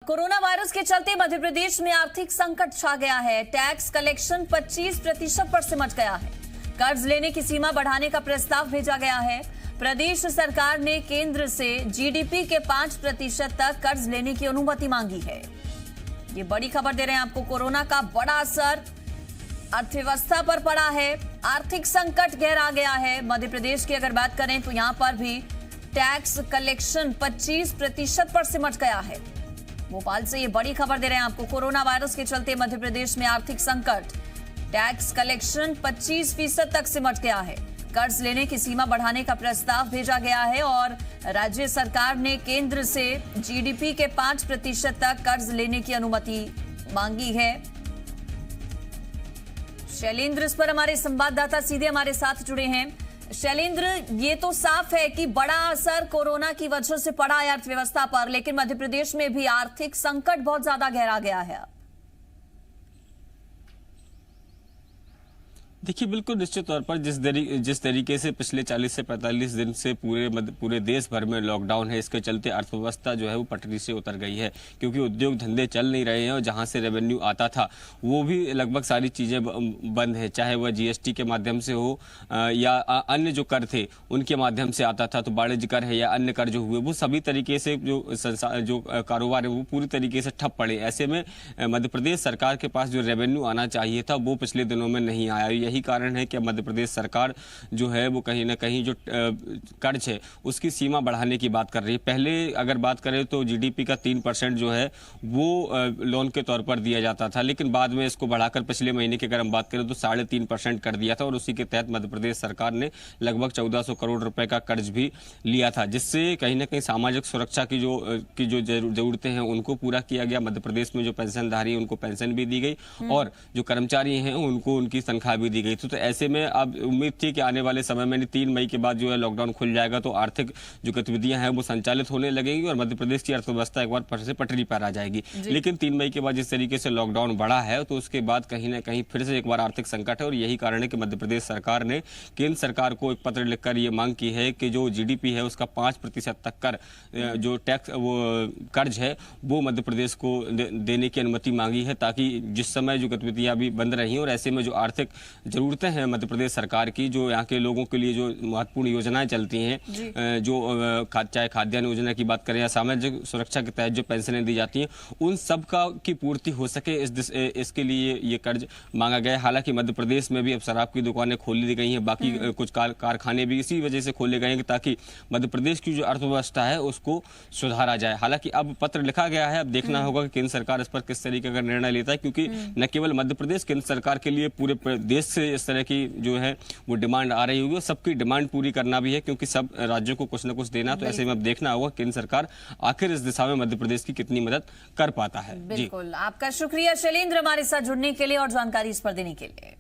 Corona virus के चलते मध्य प्रदेश में आर्थिक संकट छा गया है। टैक्स कलेक्शन 25% पर सिमट गया है। कर्ज लेने की सीमा बढ़ाने का प्रस्ताव भेजा गया है। प्रदेश सरकार ने केंद्र से जीडीपी के 5% तक कर्ज लेने की अनुमति मांगी है। ये बड़ी खबर दे रहे हैं आपको। कोरोना का बड़ा असर अर्थव्यवस्था पर पड़ा है। आर्थिक संकट गहरा गया है। मध्य प्रदेश की अगर बात करें तो यहां पर भी टैक्स कलेक्शन 25% पर सिमट गया है। भोपाल से ये बड़ी खबर दे रहे हैं आपको। कोरोना वायरस के चलते मध्य प्रदेश में आर्थिक संकट, टैक्स कलेक्शन 25% तक सिमट गया है। कर्ज लेने की सीमा बढ़ाने का प्रस्ताव भेजा गया है और राज्य सरकार ने केंद्र से जीडीपी के 5% तक कर्ज लेने की अनुमति मांगी है। शैलेंद्र इस पर हमारे संवाददाता सीधे हमारे साथ जुड़े हैं। शैलेंद्र, ये तो साफ है कि बड़ा असर कोरोना की वजह से पड़ा है अर्थव्यवस्था पर, लेकिन मध्य प्रदेश में भी आर्थिक संकट बहुत ज्यादा गहरा गया है। देखिए, बिल्कुल निश्चित तौर पर जिस तरीके से पिछले 40 से 45 दिन से पूरे देश भर में लॉकडाउन है, इसके चलते अर्थव्यवस्था जो है वो पटरी से उतर गई है, क्योंकि उद्योग धंधे चल नहीं रहे हैं और जहां से रेवेन्यू आता था वो भी लगभग सारी चीजें बंद है, चाहे वह जीएसटी के माध्यम से हो या अन्य जो कर थे उनके माध्यम से आता था, तो वाणिज्य कर है या अन्य कर जो हुए वो सभी तरीके से जो कारोबार है वो पूरी तरीके से ठप पड़े। ऐसे में मध्य प्रदेश सरकार के पास जो रेवेन्यू आना चाहिए था वो पिछले दिनों में नहीं आया। यही कारण है कि मध्य प्रदेश सरकार जो है वो कहीं ना कहीं जो कर्ज है उसकी सीमा बढ़ाने की बात कर रही है। पहले अगर बात करें तो जीडीपी का 3% जो है वो लोन के तौर पर दिया जाता था, लेकिन बाद में इसको बढ़ाकर पिछले महीने की अगर हम बात करें तो 3.5% कर दिया था और उसी के तहत मध्य प्रदेश सरकार ने लगभग 1400 करोड़ रुपए का कर्ज भी लिया था, जिससे कहीं ना कहीं सामाजिक सुरक्षा की जो जरूरतें हैं उनको पूरा किया गया। मध्य प्रदेश में जो पेंशनधारी है उनको पेंशन भी दी गई और जो कर्मचारी हैं उनको उनकी तनख्वाह भी दी गई। तो ऐसे में अब उम्मीद थी कि आने वाले समय में 3 मई के बाद जो है लॉकडाउन खुल जाएगा तो आर्थिक जो गतिविधियां हैं वो संचालित होने लगेंगी और मध्य प्रदेश की अर्थव्यवस्था एक बार फिर से पटरी पर आ जाएगी। लेकिन 3 मई के बाद जिस तरीके से लॉकडाउन बढ़ा है तो उसके बाद कहीं ना कहीं फिर से एक बार आर्थिक संकट है और यही कारण है कि मध्य प्रदेश सरकार ने केंद्र सरकार को एक पत्र लिखकर ये मांग की है कि जो जीडीपी है उसका 5% तक कर जो टैक्स वो कर्ज है वो मध्य प्रदेश को देने की अनुमति मांगी है, ताकि जिस समय जो गतिविधियां भी बंद रही और ऐसे में जो आर्थिक जरूरतें हैं मध्य प्रदेश सरकार की, जो यहाँ के लोगों के लिए जो महत्वपूर्ण योजनाएं चलती हैं, जो चाहे खाद्यान्न योजना की बात करें या सामाजिक सुरक्षा के तहत जो पेंशनें दी जाती हैं, उन सब का की पूर्ति हो सके इसके लिए ये कर्ज मांगा गया है। हालांकि मध्य प्रदेश में भी अब शराब की दुकानें खोल दी गई हैं, बाकी कुछ कारखाने भी इसी वजह से खोले गए हैं ताकि मध्य प्रदेश की जो अर्थव्यवस्था है उसको सुधारा जाए। हालांकि अब पत्र लिखा गया है, अब देखना होगा कि केंद्र सरकार इस पर किस तरीके का निर्णय लेता है, क्योंकि न केवल मध्य प्रदेश, केंद्र सरकार के लिए पूरे देश से इस तरह की जो है वो डिमांड आ रही होगी। सबकी डिमांड पूरी करना भी है, क्योंकि सब राज्यों को कुछ न कुछ देना, तो ऐसे में अब देखना होगा केंद्र सरकार आखिर इस दिशा में मध्य प्रदेश की कितनी मदद कर पाता है। बिल्कुल, आपका शुक्रिया शैलेंद्र हमारे साथ जुड़ने के लिए और जानकारी इस पर देने के लिए।